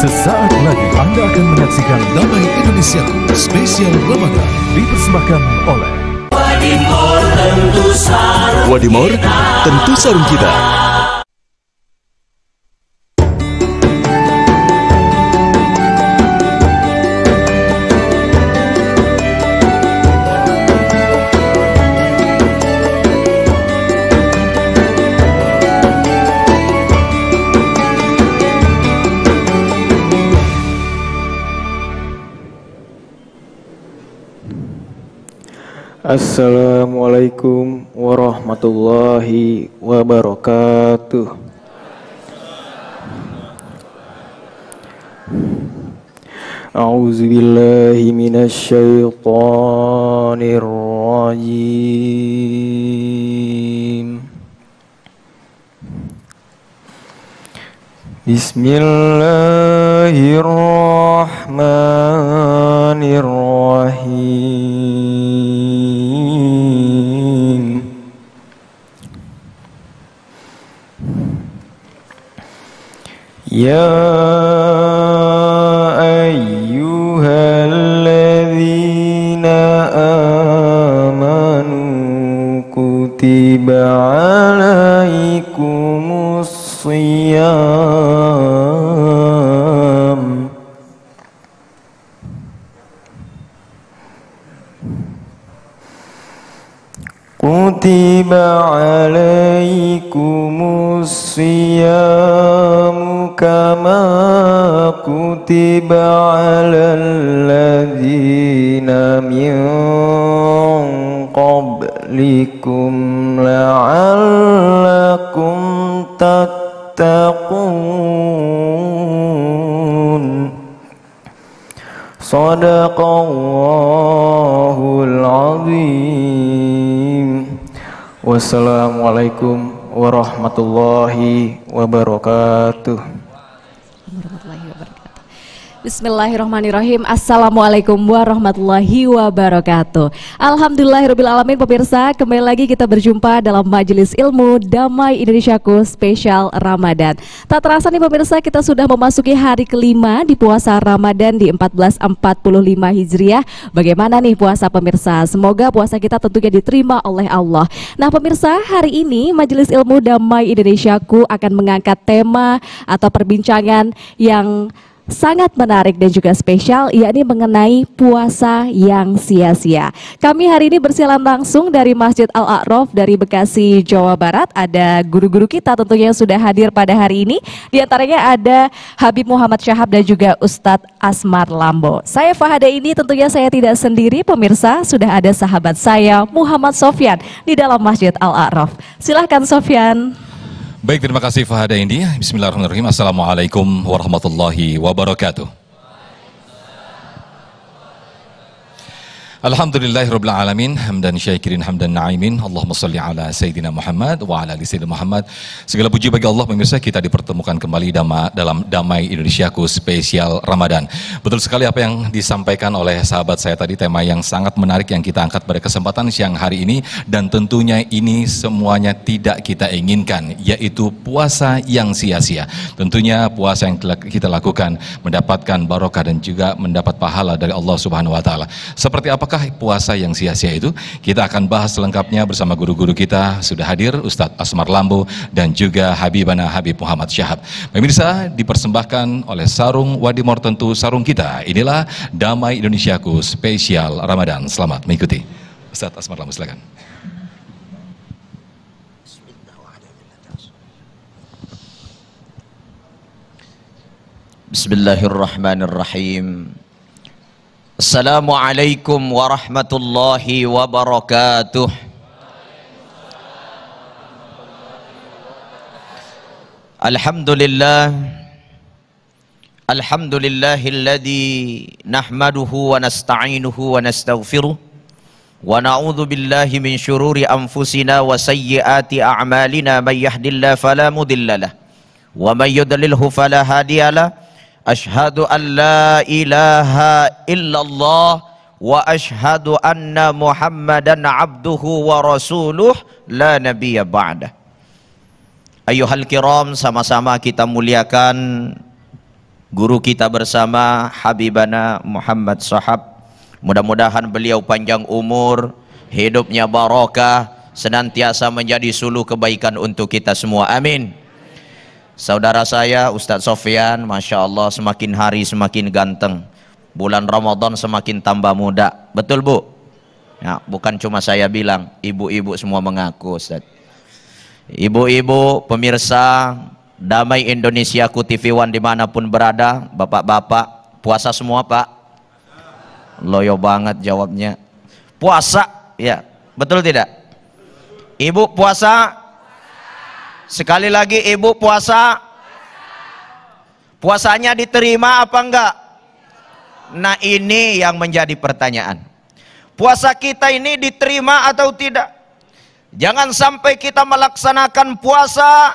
Sesaat lagi Anda akan menyaksikan Damai Indonesiaku spesial Ramadan dipersembahkan oleh Wadimor tentu sarung kita. Assalamualaikum warahmatullahi wabarakatuh. A'udzubillahi minasyaitonir rajim. Bismillahirrahmanirrahim. Ya ayyuhalladzina amanu kutiba alaikumus shiyam kama kutiba alal ladzina min qablikum la'allakum tattaqun. Shadaqallahul azim. Wassalamualaikum warahmatullahi wabarakatuh. Bismillahirrahmanirrahim. Assalamualaikum warahmatullahi wabarakatuh. Alhamdulillahirrabbilalamin. Pemirsa, kembali lagi kita berjumpa dalam Majelis Ilmu Damai Indonesiaku spesial Ramadan. Tak terasa nih pemirsa, kita sudah memasuki hari kelima di puasa Ramadan di 1445 Hijriah. Bagaimana nih puasa pemirsa? Semoga puasa kita tentunya diterima oleh Allah. Nah pemirsa, hari ini Majelis Ilmu Damai Indonesiaku akan mengangkat tema atau perbincangan yang sangat menarik dan juga spesial, yakni mengenai puasa yang sia-sia. Kami hari ini bersiaran langsung dari Masjid Al-A'raf dari Bekasi, Jawa Barat. Ada guru-guru kita tentunya yang sudah hadir pada hari ini. Di antaranya ada Habib Muhammad Syahab dan juga Ustadz Asmar Lambo. Saya Fahada ini tentunya saya tidak sendiri pemirsa, sudah ada sahabat saya Muhammad Sofyan di dalam Masjid Al-A'raf. Silahkan Sofyan. Baik, terima kasih Fahada Indi. Bismillahirrahmanirrahim. Assalamualaikum warahmatullahi wabarakatuh. Alhamdulillahirabbil alamin, hamdan syakirin hamdan na'imin. Allahumma shalli ala sayyidina Muhammad wa ala ali sayyidina Muhammad. Segala puji bagi Allah pemirsa, kita dipertemukan kembali dalam Damai Indonesiaku spesial Ramadan. Betul sekali apa yang disampaikan oleh sahabat saya tadi, tema yang sangat menarik yang kita angkat pada kesempatan siang hari ini, dan tentunya ini semuanya tidak kita inginkan, yaitu puasa yang sia-sia. Tentunya puasa yang kita lakukan mendapatkan barokah dan juga mendapat pahala dari Allah Subhanahu wa taala. Seperti apakah puasa yang sia-sia itu? Kita akan bahas selengkapnya bersama guru-guru kita. Sudah hadir Ustadz Asmar Lambo dan juga Habibana Habib Muhammad Syahab. Pemirsa, dipersembahkan oleh Sarung Wadimor tentu sarung kita. Inilah Damai Indonesiaku spesial Ramadan. Selamat mengikuti. Ustadz Asmar Lambo, silakan. Bismillahirrahmanirrahim. Assalamualaikum warahmatullahi wabarakatuh. Alhamdulillah. Alhamdulillahilladzi nahmaduhu wa nasta'inuhu wa nastaghfiruh wa na'udzu billahi min syururi anfusina wa sayyiati a'malina, may yahdihillahu fala mudhillalah wa may yudlilhu fala hadiyalah. Ashhadu an la ilaha illallah wa ashhadu anna Muhammadan abduhu wa rasuluh la nabiyya ba'dah. Ayyuhal kiram, sama-sama kita muliakan guru kita bersama Habibana Muhammad Sahab. Mudah-mudahan beliau panjang umur, hidupnya barokah, senantiasa menjadi suluh kebaikan untuk kita semua. Amin. Saudara saya Ustadz Sofyan, Masya Allah semakin hari semakin ganteng. Bulan Ramadan semakin tambah muda. Betul Bu? Ya, bukan cuma saya bilang, ibu-ibu semua mengaku Ustadz. Ibu-ibu, pemirsa Damai Indonesiaku TV One dimanapun berada, bapak-bapak, puasa semua Pak? Loyo banget jawabnya. Puasa, ya, betul tidak? Ibu puasa? Sekali lagi ibu puasa? Puasanya diterima apa enggak? Nah ini yang menjadi pertanyaan. Puasa kita ini diterima atau tidak? Jangan sampai kita melaksanakan puasa,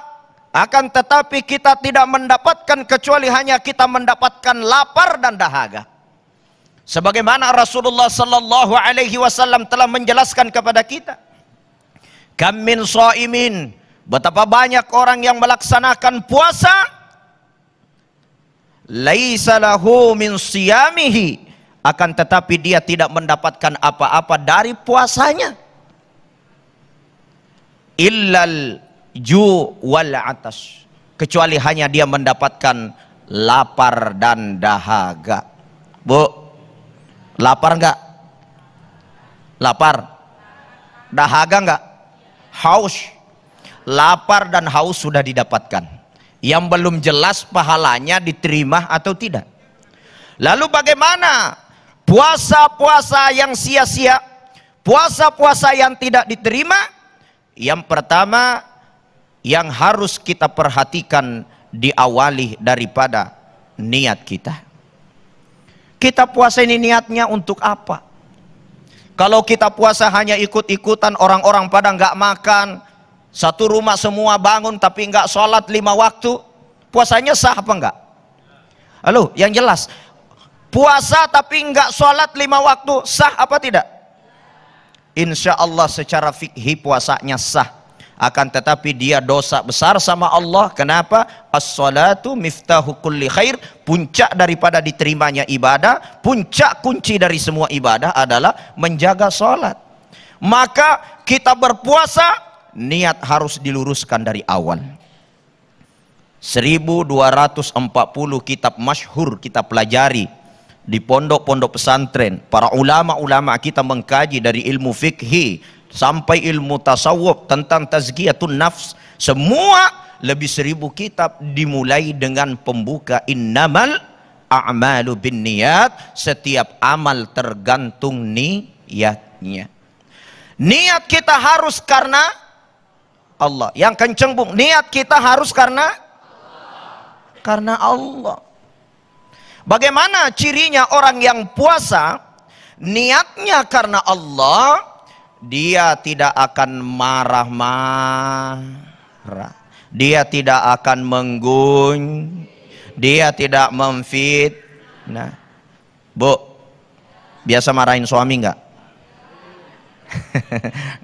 akan tetapi kita tidak mendapatkan kecuali hanya kita mendapatkan lapar dan dahaga. Sebagaimana Rasulullah sallallahu alaihi wasallam telah menjelaskan kepada kita, kam min shaimin, betapa banyak orang yang melaksanakan puasa, laisa lahu min siyamihi, akan tetapi dia tidak mendapatkan apa-apa dari puasanya, illal ju wal atas, kecuali hanya dia mendapatkan lapar dan dahaga. Bu, lapar enggak? Lapar? Dahaga enggak? Haus? Lapar dan haus sudah didapatkan. Yang belum jelas pahalanya diterima atau tidak. Lalu bagaimana puasa-puasa yang sia-sia, puasa-puasa yang tidak diterima? Yang pertama yang harus kita perhatikan, diawali daripada niat kita. Kita puasa ini niatnya untuk apa? Kalau kita puasa hanya ikut-ikutan orang-orang pada nggak makan, satu rumah semua bangun tapi nggak sholat 5 waktu, puasanya sah apa enggak? Halo, yang jelas, puasa tapi nggak sholat 5 waktu, sah apa tidak? Insya Allah secara fikih puasanya sah. Akan tetapi dia dosa besar sama Allah. Kenapa? As-salatu miftahu kulli khair. Puncak daripada diterimanya ibadah, puncak kunci dari semua ibadah adalah menjaga salat. Maka kita berpuasa, niat harus diluruskan dari awal. 1240 kitab masyhur kita pelajari di pondok-pondok pesantren. Para ulama-ulama kita mengkaji dari ilmu fikih sampai ilmu tasawuf tentang tazkiyatun nafs, semua lebih 1000 kitab dimulai dengan pembuka innamal a'malu binniyat, setiap amal tergantung niatnya. Niat kita harus karena Allah. Yang kenceng Bung, niat kita harus karena Allah. Bagaimana cirinya orang yang puasa niatnya karena Allah? Dia tidak akan marah-marah, dia tidak akan dia tidak memfitnah. Bu, biasa marahin suami enggak?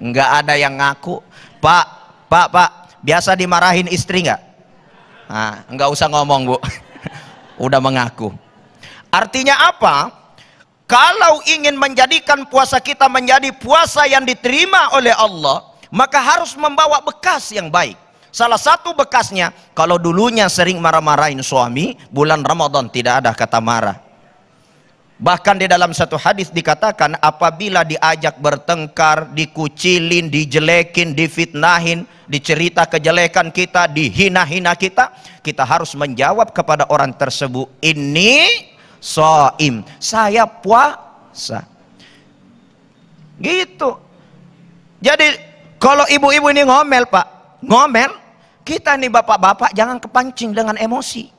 Enggak ada yang ngaku. Pak, biasa dimarahin istri enggak? Nah, enggak usah ngomong Bu. Udah mengaku. Artinya apa? Kalau ingin menjadikan puasa kita menjadi puasa yang diterima oleh Allah, maka harus membawa bekas yang baik. Salah satu bekasnya, kalau dulunya sering marah-marahin suami, bulan Ramadan tidak ada kata marah. Bahkan di dalam satu hadis dikatakan, apabila diajak bertengkar, dikucilin, dijelekin, difitnahin, dicerita kejelekan kita, dihina-hina kita, kita harus menjawab kepada orang tersebut, ini shaim, saya puasa. Gitu. Jadi kalau ibu-ibu ini ngomel Pak, ngomel, kita nih bapak-bapak jangan kepancing dengan emosi.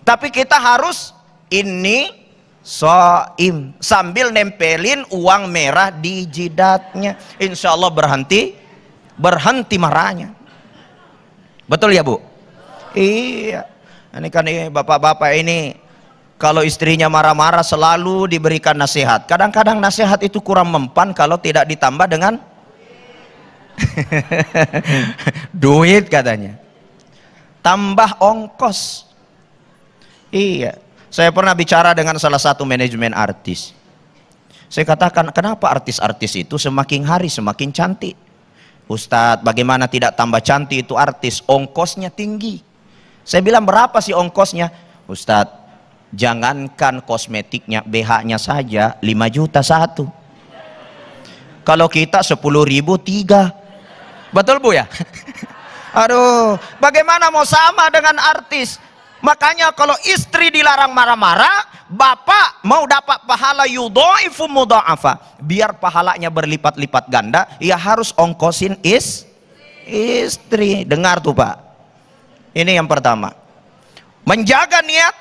Tapi kita harus ini shaim, sambil nempelin uang merah di jidatnya. Insya Allah berhenti marahnya. Betul ya Bu? Iya. Ini kan bapak-bapak ini kalau istrinya marah-marah selalu diberikan nasihat. Kadang-kadang nasihat itu kurang mempan kalau tidak ditambah dengan duit katanya. Tambah ongkos. Iya. Saya pernah bicara dengan salah satu manajemen artis. Saya katakan, kenapa artis-artis itu semakin hari semakin cantik? Ustadz, bagaimana tidak tambah cantik itu artis? Ongkosnya tinggi. Saya bilang, berapa sih ongkosnya? Ustadz, jangankan kosmetiknya, BH-nya saja 5 juta satu. Kalau kita 10.000 3. Betul Bu ya? Aduh, bagaimana mau sama dengan artis? Makanya kalau istri dilarang marah-marah, bapak mau dapat pahala yudhaifu mudha'afa, biar pahalanya berlipat-lipat ganda, ya harus ongkosin istri. Dengar tuh Pak. Ini yang pertama. Menjaga niat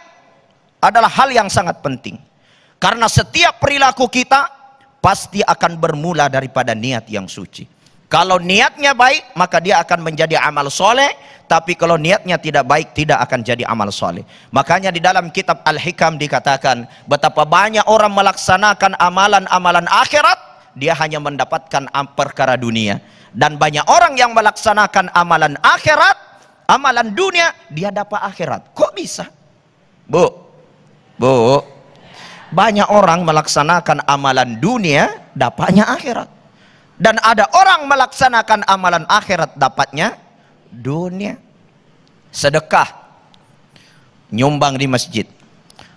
adalah hal yang sangat penting. Karena setiap perilaku kita pasti akan bermula daripada niat yang suci. Kalau niatnya baik, maka dia akan menjadi amal soleh. Tapi kalau niatnya tidak baik, tidak akan jadi amal soleh. Makanya di dalam kitab Al-Hikam dikatakan, betapa banyak orang melaksanakan amalan-amalan akhirat, dia hanya mendapatkan perkara dunia. Dan banyak orang yang melaksanakan amalan akhirat, amalan dunia, dia dapat akhirat. Kok bisa? Bu, banyak orang melaksanakan amalan dunia, dapatnya akhirat. Dan ada orang melaksanakan amalan akhirat, dapatnya dunia. Sedekah, nyumbang di masjid,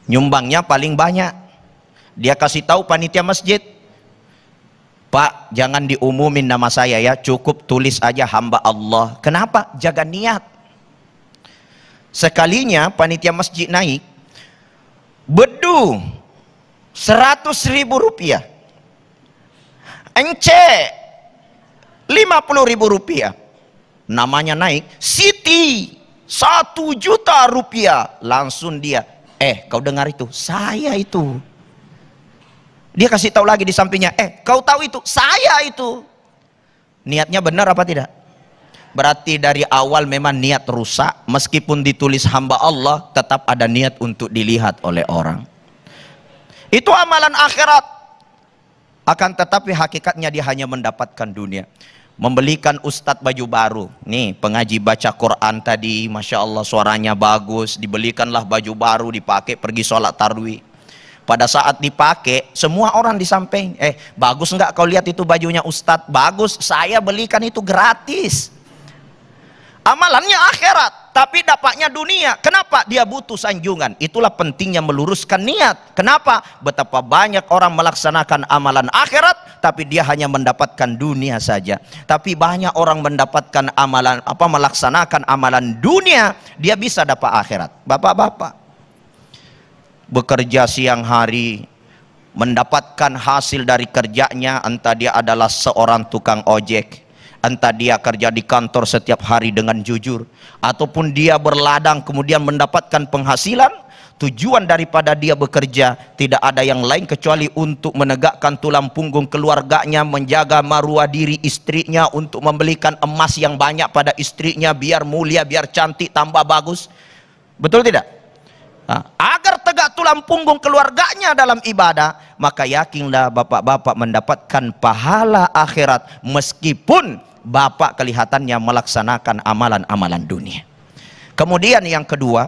nyumbangnya paling banyak. Dia kasih tahu panitia masjid, Pak, jangan diumumin nama saya ya, cukup tulis aja hamba Allah. Kenapa? Jaga niat. Sekalinya panitia masjid naik bedu 100.000 rupiah, ence 50.000 rupiah, namanya naik Siti 1 juta rupiah. Langsung dia, kau dengar itu, saya itu. Dia kasih tahu lagi di sampingnya, kau tahu itu, saya itu. Niatnya benar apa tidak? Berarti dari awal memang niat rusak. Meskipun ditulis hamba Allah, tetap ada niat untuk dilihat oleh orang. Itu amalan akhirat. Akan tetapi hakikatnya dia hanya mendapatkan dunia. Membelikan ustadz baju baru. Nih pengaji baca Quran tadi, Masya Allah suaranya bagus. Dibelikanlah baju baru, dipakai pergi sholat tarwih. Pada saat dipakai, semua orang di samping, bagus nggak kau lihat itu bajunya ustadz? Bagus, saya belikan itu gratis. Amalannya akhirat, tapi dapatnya dunia. Kenapa? Dia butuh sanjungan. Itulah pentingnya meluruskan niat. Kenapa? Betapa banyak orang melaksanakan amalan akhirat, tapi dia hanya mendapatkan dunia saja. Tapi banyak orang mendapatkan amalan melaksanakan amalan dunia, dia bisa dapat akhirat. Bapak-bapak, bekerja siang hari, mendapatkan hasil dari kerjanya, entah dia adalah seorang tukang ojek, entah dia kerja di kantor setiap hari dengan jujur, ataupun dia berladang kemudian mendapatkan penghasilan. Tujuan daripada dia bekerja tidak ada yang lain kecuali untuk menegakkan tulang punggung keluarganya, menjaga maruah diri istrinya, untuk membelikan emas yang banyak pada istrinya biar mulia, biar cantik, tambah bagus. Betul tidak? Agar tegak tulang punggung keluarganya dalam ibadah, maka yakinlah bapak-bapak mendapatkan pahala akhirat meskipun bapak kelihatannya melaksanakan amalan-amalan dunia. Kemudian yang kedua,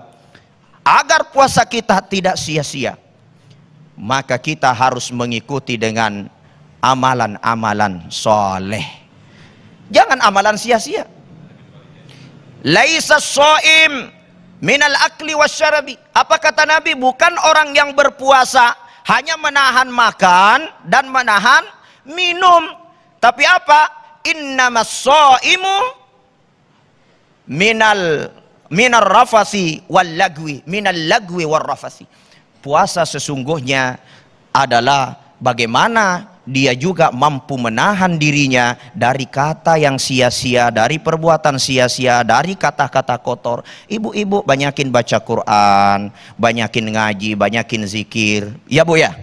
agar puasa kita tidak sia-sia, maka kita harus mengikuti dengan amalan-amalan soleh. Jangan amalan sia-sia. Laisa shaim minal akli wasyarabi. Apa kata Nabi? Bukan orang yang berpuasa hanya menahan makan dan menahan minum, tapi apa? Innamas shaimu minar rafasi wal lagwi, minal lagwi wal rafasi. Puasa sesungguhnya adalah bagaimana dia juga mampu menahan dirinya dari kata yang sia-sia, dari perbuatan sia-sia, dari kata-kata kotor. Ibu-ibu banyakin baca Quran, banyakin ngaji, banyakin zikir. Ya Bu ya?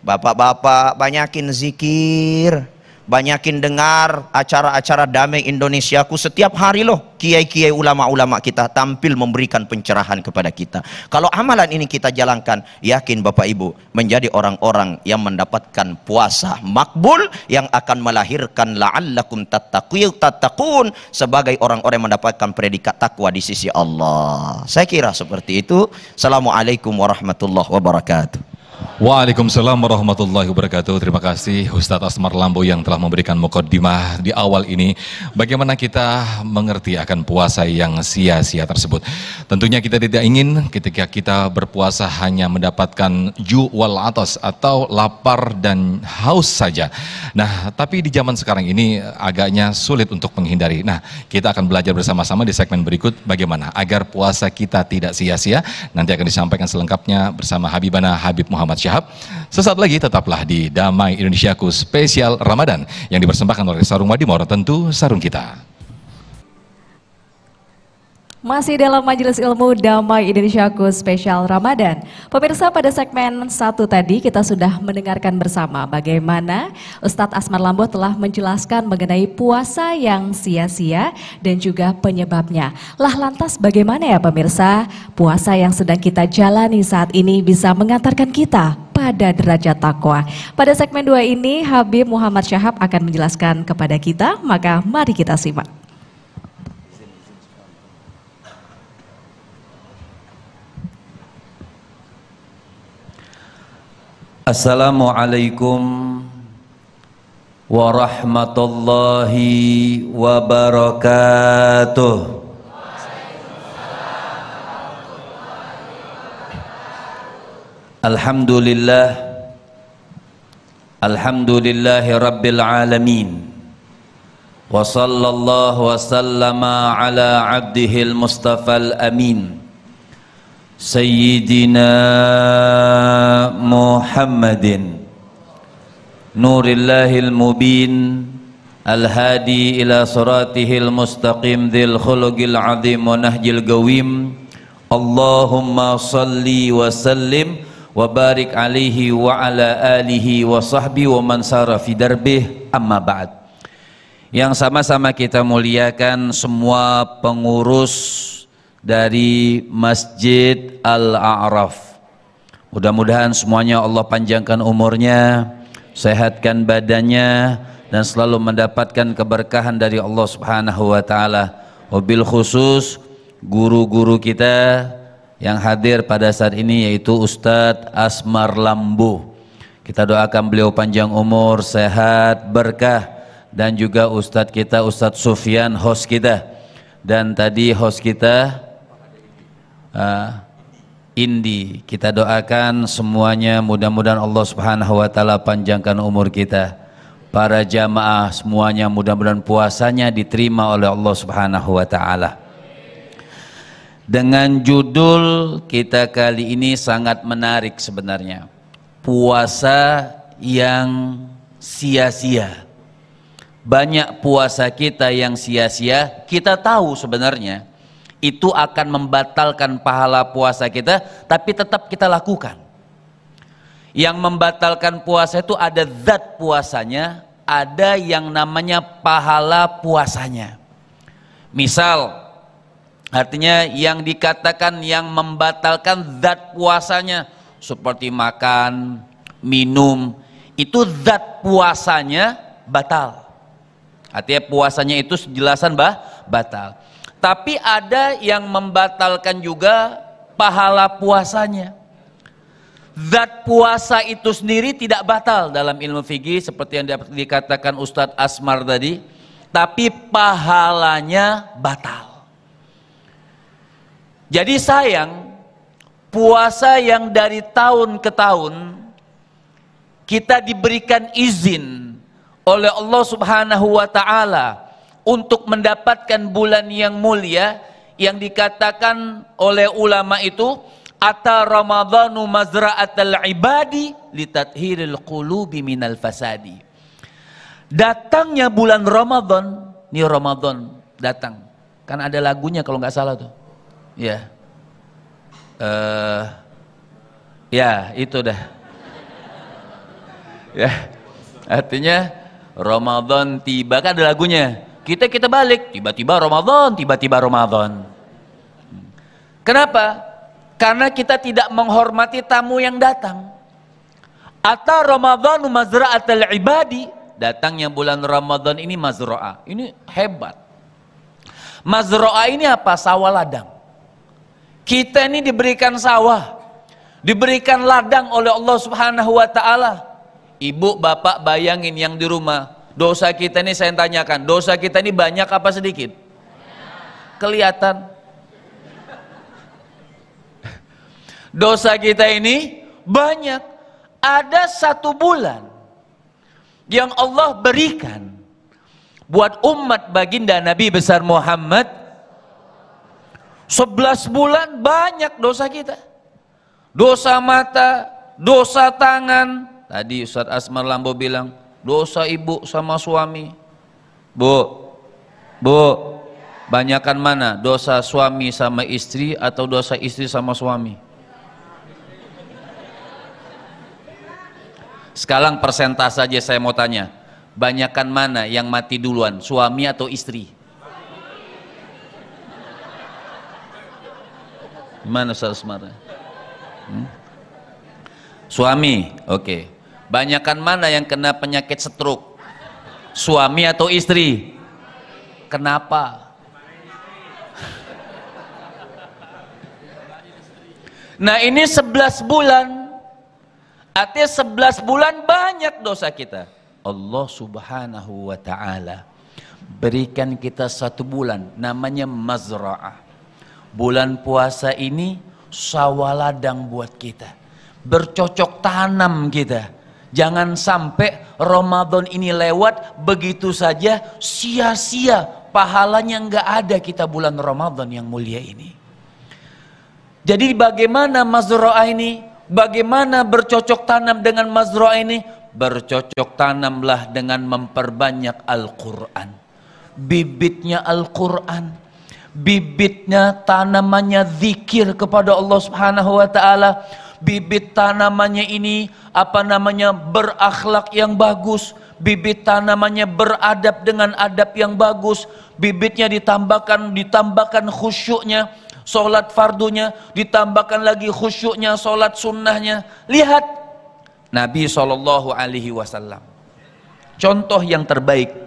Bapak-bapak banyakin zikir, Banyakin dengar acara-acara Damai Indonesiaku setiap hari loh. Kiai-kiai ulama-ulama kita tampil memberikan pencerahan kepada kita. Kalau amalan ini kita jalankan, yakin Bapak Ibu menjadi orang-orang yang mendapatkan puasa makbul yang akan melahirkan la'allakum tattaqun sebagai orang-orang yang mendapatkan predikat takwa di sisi Allah. Saya kira seperti itu. Assalamualaikum warahmatullahi wabarakatuh. Waalaikumsalam warahmatullahi wabarakatuh. Terima kasih Ustadz Asmar Lambo yang telah memberikan mukaddimah di awal ini. Bagaimana kita mengerti akan puasa yang sia-sia tersebut. Tentunya kita tidak ingin ketika kita berpuasa hanya mendapatkan ju' wal atas atau lapar dan haus saja. Nah, tapi di zaman sekarang ini agaknya sulit untuk menghindari. Nah, kita akan belajar bersama-sama di segmen berikut bagaimana agar puasa kita tidak sia-sia. Nanti akan disampaikan selengkapnya bersama Habibana Habib Muhammad Syahab. Sesaat lagi tetaplah di Damai Indonesiaku Spesial Ramadan yang dipersembahkan oleh Sarung Wadimor, tentu sarung kita. Masih dalam Majelis Ilmu Damai Indonesiaku Spesial Ramadan. Pemirsa, pada segmen 1 tadi kita sudah mendengarkan bersama bagaimana Ustadz Asmar Lambo telah menjelaskan mengenai puasa yang sia-sia dan juga penyebabnya. Lah lantas bagaimana ya pemirsa, puasa yang sedang kita jalani saat ini bisa mengantarkan kita pada derajat takwa. Pada segmen 2 ini Habib Muhammad Syahab akan menjelaskan kepada kita, maka mari kita simak. Assalamualaikum warahmatullahi wabarakatuh. Alhamdulillah, alhamdulillahi rabbil alamin. Wa sallallahu wa sallama ala abdihil mustafal amin Sayyidina Muhammadin Nurillahil mubin Al-hadi ila suratihil mustaqim Dhil khuluqil azim wa nahjil gawim. Allahumma salli wa sallim wa barik alaihi wa ala alihi wa sahbihi wa man sara fi darbih, amma ba'd. Yang sama-sama kita muliakan semua pengurus dari Masjid Al-A'raf. Mudah-mudahan semuanya Allah panjangkan umurnya, sehatkan badannya, dan selalu mendapatkan keberkahan dari Allah Subhanahu wa Ta'ala. Wabil khusus guru-guru kita yang hadir pada saat ini, yaitu Ustadz Asmar Lambo. Kita doakan beliau panjang umur, sehat, berkah, dan juga Ustadz kita Ustadz Sufyan, host kita, dan tadi host kita Indi. Kita doakan semuanya mudah-mudahan Allah Subhanahu wa Ta'ala panjangkan umur kita. Para jamaah semuanya mudah-mudahan puasanya diterima oleh Allah Subhanahu wa Ta'ala. Dengan judul kita kali ini sangat menarik sebenarnya. Puasa yang sia-sia. Banyak puasa kita yang sia-sia, kita tahu sebenarnya itu akan membatalkan pahala puasa kita, tapi tetap kita lakukan. Yang membatalkan puasa itu ada zat puasanya, ada yang namanya pahala puasanya. Misal, artinya yang dikatakan yang membatalkan zat puasanya seperti makan, minum, itu zat puasanya batal. Artinya puasanya itu sejelasan batal. Tapi ada yang membatalkan juga pahala puasanya. Zat puasa itu sendiri tidak batal dalam ilmu fikih seperti yang dikatakan Ustadz Asmar tadi, tapi pahalanya batal. Jadi sayang, puasa yang dari tahun ke tahun kita diberikan izin oleh Allah Subhanahu wa Ta'ala untuk mendapatkan bulan yang mulia, yang dikatakan oleh ulama itu ata ramadhanu mazra'atal ibadi litathhiril qulubi minal fasadi. Datangnya bulan Ramadan, ini Ramadan datang, kan ada lagunya kalau nggak salah tuh ya, ya itu dah ya, artinya Ramadan tiba, kan ada lagunya. Kita balik, tiba-tiba Ramadan, tiba-tiba Ramadan. Kenapa? Karena kita tidak menghormati tamu yang datang. Ata Ramadhanu mazra'atal ibadi. Datangnya bulan Ramadan ini mazra'ah. Ini hebat. Mazra'ah ini apa? Sawah ladang. Kita ini diberikan sawah, diberikan ladang oleh Allah Subhanahu wa taala. Ibu, bapak bayangin yang di rumah. Dosa kita ini saya tanyakan, dosa kita ini banyak apa sedikit? Kelihatan. Dosa kita ini banyak. Ada 1 bulan yang Allah berikan buat umat baginda Nabi besar Muhammad. 11 bulan banyak dosa kita. Dosa mata, dosa tangan. Tadi Ustaz Asmar Lambo bilang, dosa ibu sama suami. Bu, banyakan mana? Dosa suami sama istri atau dosa istri sama suami? Sekarang persentase saja saya mau tanya, banyakan mana yang mati duluan, suami atau istri? Gimana Ustaz Asmar? Suami, oke. Banyakan mana yang kena penyakit stroke, suami atau istri? Kenapa? Nah ini 11 bulan. Artinya 11 bulan banyak dosa kita. Allah Subhanahu wa ta'ala berikan kita 1 bulan namanya mazra'ah. Bulan puasa ini sawah ladang buat kita, bercocok tanam kita. Jangan sampai Ramadan ini lewat begitu saja, sia-sia, pahalanya nggak ada kita bulan Ramadan yang mulia ini. Jadi bagaimana mazra'ah ini? Bagaimana bercocok tanam dengan mazra'ah ini? Bercocok tanamlah dengan memperbanyak Al-Quran. Bibitnya Al-Quran, bibitnya tanamannya zikir kepada Allah Subhanahu wa ta'ala. Bibit tanamannya ini berakhlak yang bagus. Bibit tanamannya beradab dengan adab yang bagus. Bibitnya ditambahkan khusyuknya, sholat fardunya, ditambahkan lagi khusyuknya, sholat sunnahnya. Lihat Nabi SAW, contoh yang terbaik.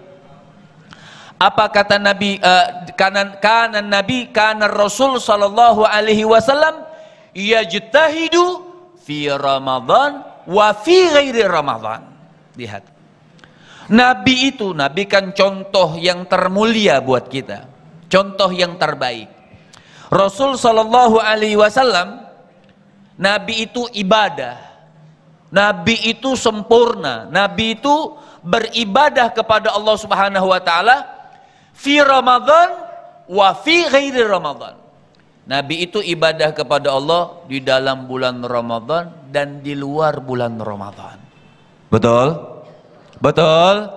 Apa kata Nabi? Kana Rasul SAW yajtahidu fi Ramadan wa fi ghairi Ramadan. Lihat, Nabi itu, Nabi kan contoh yang termulia buat kita, contoh yang terbaik. Rasul SAW, Nabi itu ibadah, Nabi itu sempurna, Nabi itu beribadah kepada Allah Subhanahu wa ta'ala fi Ramadan wa fi ghairi Ramadan. Nabi itu ibadah kepada Allah di dalam bulan Ramadan dan di luar bulan Ramadan. Betul? Betul?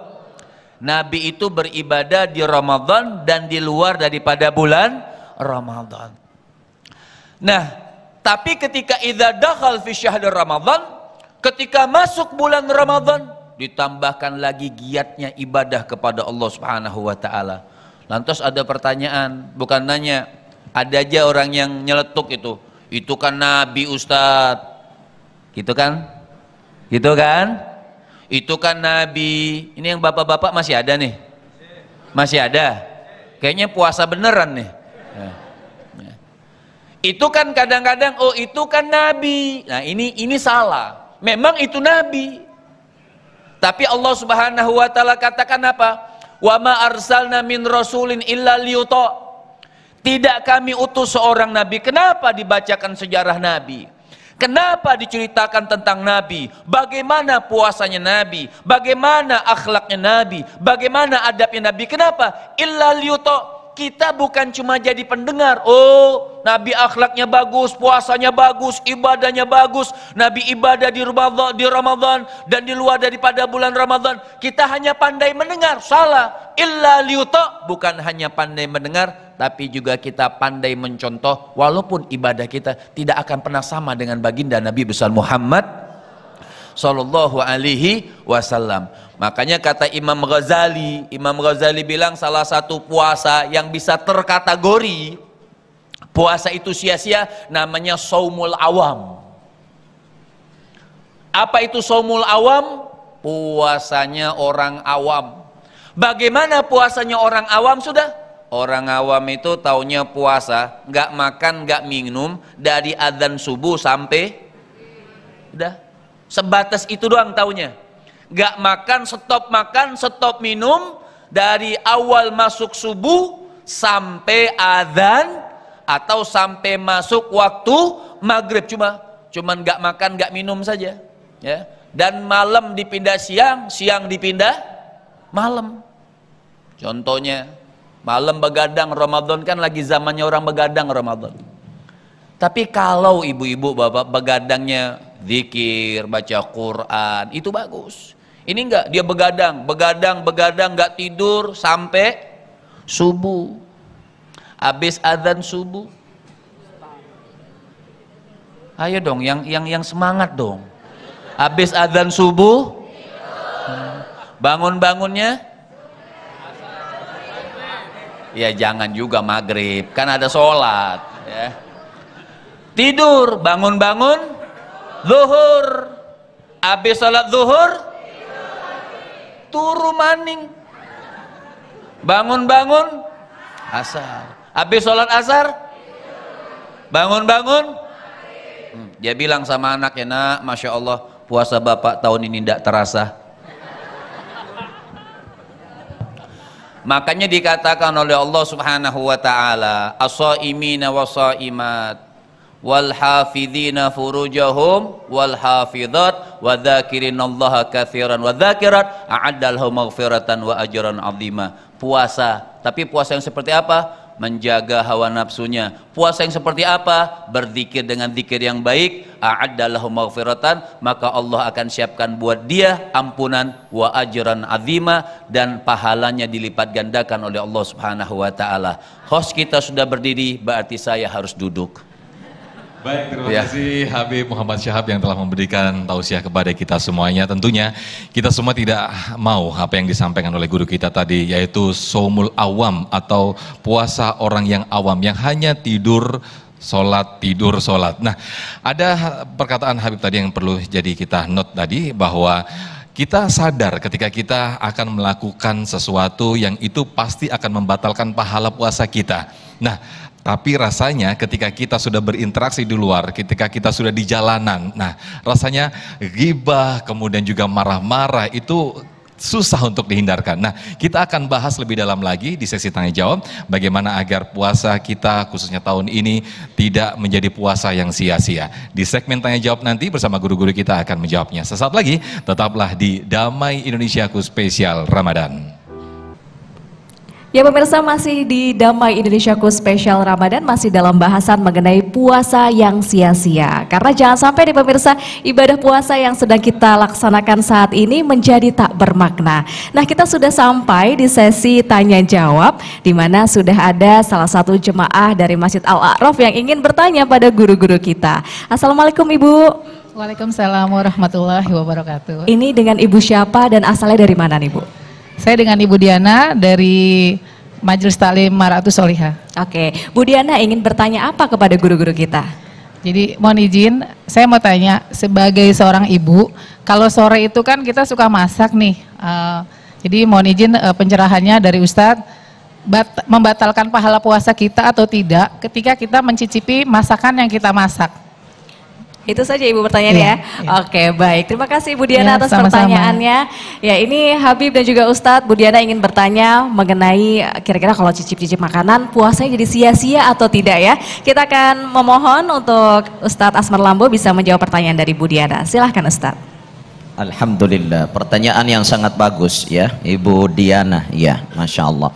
Nabi itu beribadah di Ramadan dan di luar daripada bulan Ramadan. Nah, tapi ketika idza dakhal fi syahr Ramadan, ketika masuk bulan Ramadan, ditambahkan lagi giatnya ibadah kepada Allah Subhanahu wa taala. Lantas ada pertanyaan, bukan nanya, ada aja orang yang nyeletuk itu kan Nabi Ustadz, gitu kan? Gitu kan? Itu kan Nabi. Ini yang bapak-bapak masih ada nih? Masih ada? Kayaknya puasa beneran nih. Itu kan kadang-kadang, oh itu kan Nabi. Nah ini salah. Memang itu Nabi. Tapi Allah Subhanahu wa ta'ala katakan apa? Wa ma arsalna min rasulin illa liyuta. Tidak kami utus seorang Nabi. Kenapa dibacakan sejarah Nabi? Kenapa diceritakan tentang Nabi? Bagaimana puasanya Nabi? Bagaimana akhlaknya Nabi? Bagaimana adabnya Nabi? Kenapa? Illa liyuta. Kita bukan cuma jadi pendengar. Oh, Nabi akhlaknya bagus, puasanya bagus, ibadahnya bagus. Nabi ibadah di Ramadan dan di luar daripada bulan Ramadan. Kita hanya pandai mendengar. Salah. Illa liyuta. Bukan hanya pandai mendengar, tapi juga kita pandai mencontoh. Walaupun ibadah kita tidak akan pernah sama dengan baginda Nabi besar Muhammad Sallallahu Alaihi Wasallam. Makanya kata Imam Ghazali bilang salah satu puasa yang bisa terkategori puasa itu sia-sia namanya saumul awam. Apa itu saumul awam? Puasanya orang awam. Bagaimana puasanya orang awam? Sudah, orang awam itu taunya puasa nggak makan nggak minum dari adzan subuh sampai udah sebatas itu doang taunya. Nggak makan stop minum dari awal masuk subuh sampai adzan atau sampai masuk waktu maghrib, cuman nggak makan nggak minum saja ya. Dan malam dipindah siang, siang dipindah malam. Contohnya malam begadang, Ramadan kan lagi zamannya orang begadang Ramadan. Tapi kalau ibu-ibu bapak begadangnya zikir, baca Quran, itu bagus. Ini enggak, dia begadang enggak tidur sampai subuh. Habis azan subuh. Ayo dong yang semangat dong. Habis azan subuh bangunnya ya jangan juga maghrib, kan ada sholat ya. Tidur, bangun zuhur. Habis sholat zuhur turu maning. Bangun asar. Habis sholat asar bangun. Dia bilang sama anaknya, nak, masya Allah puasa bapak tahun ini tidak terasa. Makanya dikatakan oleh Allah Subhanahu wa taala, as-shaimina was-shaimat wal hafidhina furujahum wal hafidhat wa dzakirinallaha katsiran wa dzakirat a'adda lahum maghfiratan wa ajran 'azima. Puasa, tapi puasa yang seperti apa? Menjaga hawa nafsunya. Puasa yang seperti apa? Berzikir dengan zikir yang baik. A'adda lahum maghfiratan, maka Allah akan siapkan buat dia ampunan wa ajran 'azima, dan pahalanya dilipat gandakan oleh Allah Subhanahu wa taala. Host kita sudah berdiri, berarti saya harus duduk. Baik, terima kasih Habib Muhammad Syahab yang telah memberikan tausiah kepada kita semuanya. Tentunya kita semua tidak mau apa yang disampaikan oleh guru kita tadi, yaitu saumul awam atau puasa orang yang awam yang hanya tidur sholat. Nah, ada perkataan Habib tadi yang perlu jadi kita note tadi, bahwa kita sadar ketika kita akan melakukan sesuatu yang itu pasti akan membatalkan pahala puasa kita. Nah, tapi rasanya ketika kita sudah berinteraksi di luar, ketika kita sudah di jalanan, nah rasanya ghibah, kemudian juga marah-marah itu susah untuk dihindarkan. Nah, kita akan bahas lebih dalam lagi di sesi tanya jawab, bagaimana agar puasa kita khususnya tahun ini tidak menjadi puasa yang sia-sia. Di segmen tanya jawab nanti bersama guru-guru kita akan menjawabnya. Sesaat lagi, tetaplah di Damai Indonesiaku Spesial Ramadan. Ya pemirsa, masih di Damai Indonesiaku Spesial Ramadan, masih dalam bahasan mengenai puasa yang sia-sia. Karena jangan sampai nih pemirsa, ibadah puasa yang sedang kita laksanakan saat ini menjadi tak bermakna. Nah, kita sudah sampai di sesi tanya jawab, di mana sudah ada salah satu jemaah dari Masjid Al-A'raf yang ingin bertanya pada guru-guru kita. Assalamualaikum Ibu. Waalaikumsalam warahmatullahi wabarakatuh. Ini dengan Ibu siapa dan asalnya dari mana nih Bu? Saya dengan Ibu Diana dari Majelis Taklim Mar'atus Sholihah. Oke, Bu Diana ingin bertanya apa kepada guru-guru kita? Jadi mohon izin, saya mau tanya sebagai seorang ibu, kalau sore itu kan kita suka masak nih. Jadi mohon izin pencerahannya dari Ustadz, membatalkan pahala puasa kita atau tidak ketika kita mencicipi masakan yang kita masak. Itu saja Ibu pertanyaannya ya. Oke, baik. Terima kasih Bu Diana atas sama-sama. pertanyaannya. Ya, ini Habib dan juga Ustadz, Bu Diana ingin bertanya mengenai kira-kira kalau cicip-cicip makanan puasanya jadi sia-sia atau tidak ya. Kita akan memohon untuk Ustadz Asmar Lambo bisa menjawab pertanyaan dari Bu Diana. Silahkan Ustadz. Alhamdulillah, pertanyaan yang sangat bagus ya Ibu Diana. Ya, Masya Allah.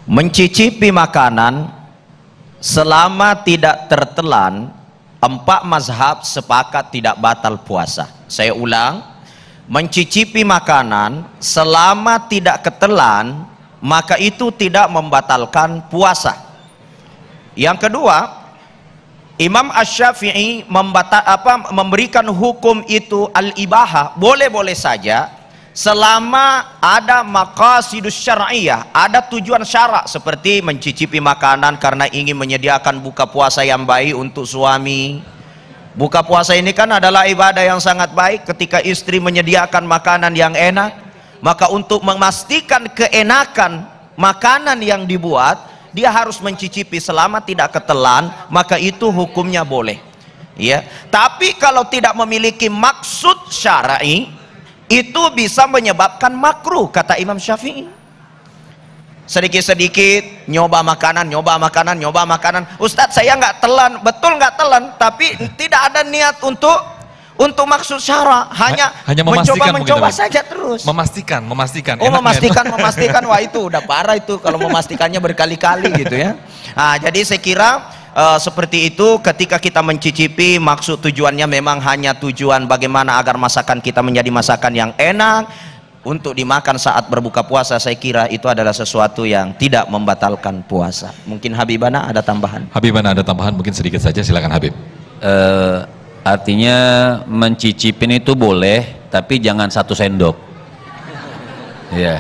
Mencicipi makanan selama tidak tertelan, 4 mazhab sepakat tidak batal puasa. Saya ulang, mencicipi makanan selama tidak ketelan, maka itu tidak membatalkan puasa. Yang kedua, Imam Asy-Syafi'i memberikan hukum itu al-ibahah, boleh-boleh saja selama ada maqasidus syar'iyah, ada tujuan syarak, seperti mencicipi makanan karena ingin menyediakan buka puasa yang baik untuk suami. Buka puasa ini kan adalah ibadah yang sangat baik. Ketika istri menyediakan makanan yang enak, maka untuk memastikan keenakan makanan yang dibuat, dia harus mencicipi selama tidak ketelan, maka itu hukumnya boleh. Ya, tapi kalau tidak memiliki maksud syar'i, itu bisa menyebabkan makruh, kata Imam Syafi'i. Sedikit-sedikit nyoba makanan, nyoba makanan, nyoba makanan. Ustadz, saya nggak telan, betul nggak telan, tapi tidak ada niat untuk maksud syara, hanya mencoba saja terus. Memastikan. Oh, memastikan. Wah, itu udah parah itu kalau memastikannya berkali-kali gitu ya. Nah, jadi saya kira seperti itu. Ketika kita mencicipi, maksud tujuannya memang hanya tujuan bagaimana agar masakan kita menjadi masakan yang enak untuk dimakan saat berbuka puasa. Saya kira itu adalah sesuatu yang tidak membatalkan puasa. Mungkin Habibana ada tambahan? Habibana ada tambahan, mungkin sedikit saja, silakan Habib. Artinya mencicipin itu boleh, tapi jangan 1 sendok. Ya.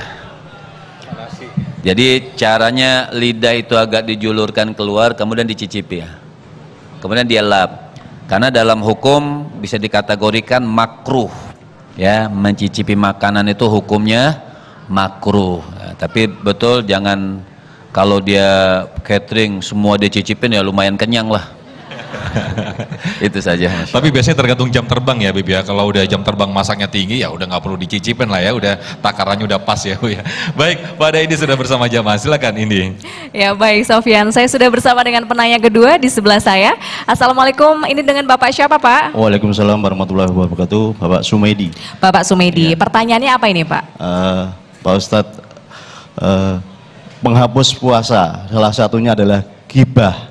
Jadi caranya lidah itu agak dijulurkan keluar, kemudian dicicipi ya. Kemudian dia lap. Karena dalam hukum bisa dikategorikan makruh. Ya, mencicipi makanan itu hukumnya makruh. Ya, tapi betul jangan kalau dia catering semua dicicipin, ya lumayan kenyang lah. Itu saja. Tapi biasanya tergantung jam terbang ya, Bib ya. Kalau udah jam terbang masaknya tinggi, ya udah nggak perlu dicicipin lah ya, udah takarannya udah pas ya, Bu ya. Baik, pada ini sudah bersama jamaah, silakan ini. Ya baik, Sofyan, saya sudah bersama dengan penanya kedua di sebelah saya. Assalamualaikum, ini dengan Bapak siapa, Pak? Waalaikumsalam warahmatullahi wabarakatuh, Bapak Sumedi. Bapak Sumedi, pertanyaannya apa ini, Pak? Pak Ustadz, penghapus puasa salah satunya adalah ghibah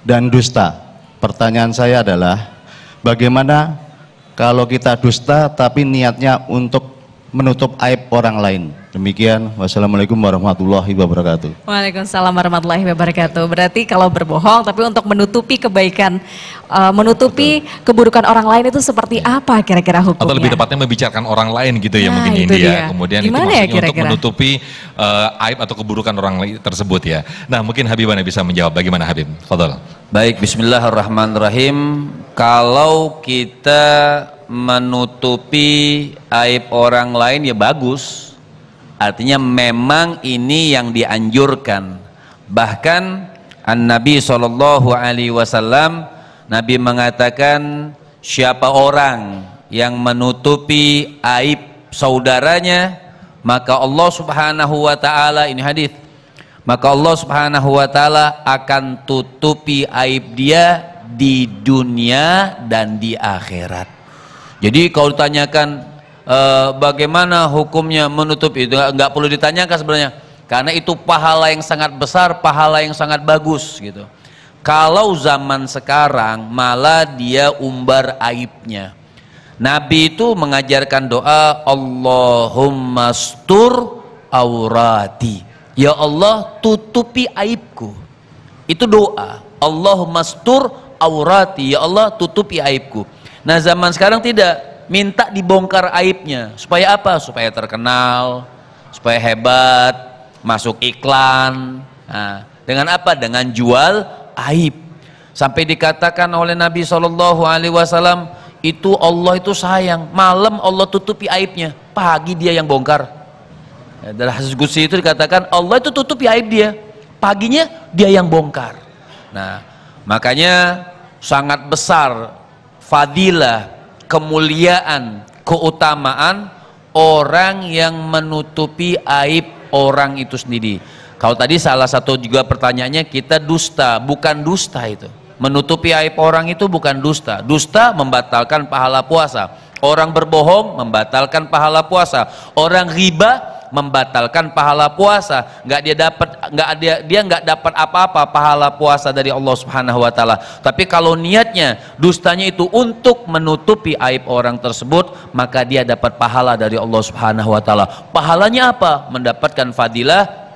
dan dusta. Pertanyaan saya adalah, bagaimana kalau kita dusta tapi niatnya untuk menutup aib orang lain? Demikian, wassalamualaikum warahmatullahi wabarakatuh. Waalaikumsalam warahmatullahi wabarakatuh. Berarti kalau berbohong tapi untuk menutupi kebaikan, menutupi keburukan orang lain itu seperti apa kira-kira hukumnya? Atau lebih tepatnya membicarakan orang lain gitu ya, mungkin ini ya. Kemudian gimana itu maksudnya ya, untuk menutupi aib atau keburukan orang lain tersebut ya. Nah, mungkin Habibana bisa menjawab. Bagaimana Habib? Fadhal. Baik, bismillahirrahmanirrahim. Kalau kita menutupi aib orang lain ya bagus. Artinya memang ini yang dianjurkan. Bahkan An-Nabi SAW, Nabi mengatakan, siapa orang yang menutupi aib saudaranya, maka Allah Subhanahu wa taala, ini hadis, maka Allah Subhanahu wa taala akan tutupi aib dia di dunia dan di akhirat. Jadi kalau ditanyakan bagaimana hukumnya menutup itu, nggak perlu ditanyakan sebenarnya, karena itu pahala yang sangat besar, pahala yang sangat bagus gitu. Kalau zaman sekarang malah dia umbar aibnya. Nabi itu mengajarkan doa, Allahumma stur aurati, ya Allah tutupi aibku. Itu doa, Allahumma stur aurati, ya Allah tutupi aibku. Nah zaman sekarang tidak, minta dibongkar aibnya. Supaya apa? Supaya terkenal, supaya hebat, masuk iklan. Nah, dengan apa? Dengan jual aib. Sampai dikatakan oleh Nabi SAW, itu Allah itu sayang, malam Allah tutupi aibnya, pagi dia yang bongkar. Ya, dalam hadis qudsi itu dikatakan Allah itu tutupi aib dia, paginya dia yang bongkar. Nah, makanya sangat besar fadilah, kemuliaan, keutamaan orang yang menutupi aib orang itu sendiri. Kalau tadi salah satu juga pertanyaannya, kita dusta, bukan dusta itu. Menutupi aib orang itu bukan dusta. Dusta membatalkan pahala puasa. Orang berbohong membatalkan pahala puasa. Orang riba membatalkan pahala puasa. Dia nggak dapat apa-apa pahala puasa dari Allah Subhanahu wa taala. Tapi kalau niatnya dustanya itu untuk menutupi aib orang tersebut, maka dia dapat pahala dari Allah Subhanahu wa taala. Pahalanya apa? Mendapatkan fadilah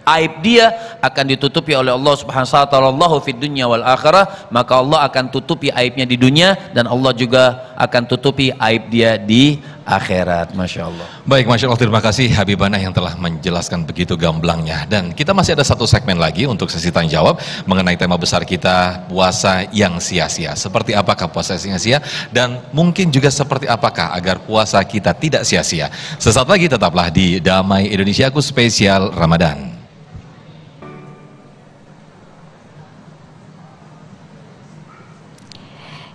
Aib dia akan ditutupi oleh Allah Subhanahu wa ta'ala. Allahu fid dunya wal akhirah, maka Allah akan tutupi aibnya di dunia dan Allah juga akan tutupi aib dia di akhirat. Masya Allah. Baik, Masya Allah, terima kasih Habibana yang telah menjelaskan begitu gamblangnya. Dan kita masih ada satu segmen lagi untuk sesi tanya jawab mengenai tema besar kita, puasa yang sia-sia. Seperti apakah puasa yang sia-sia dan mungkin juga seperti apakah agar puasa kita tidak sia-sia. Sesaat lagi tetaplah di Damai Indonesiaku spesial Ramadan.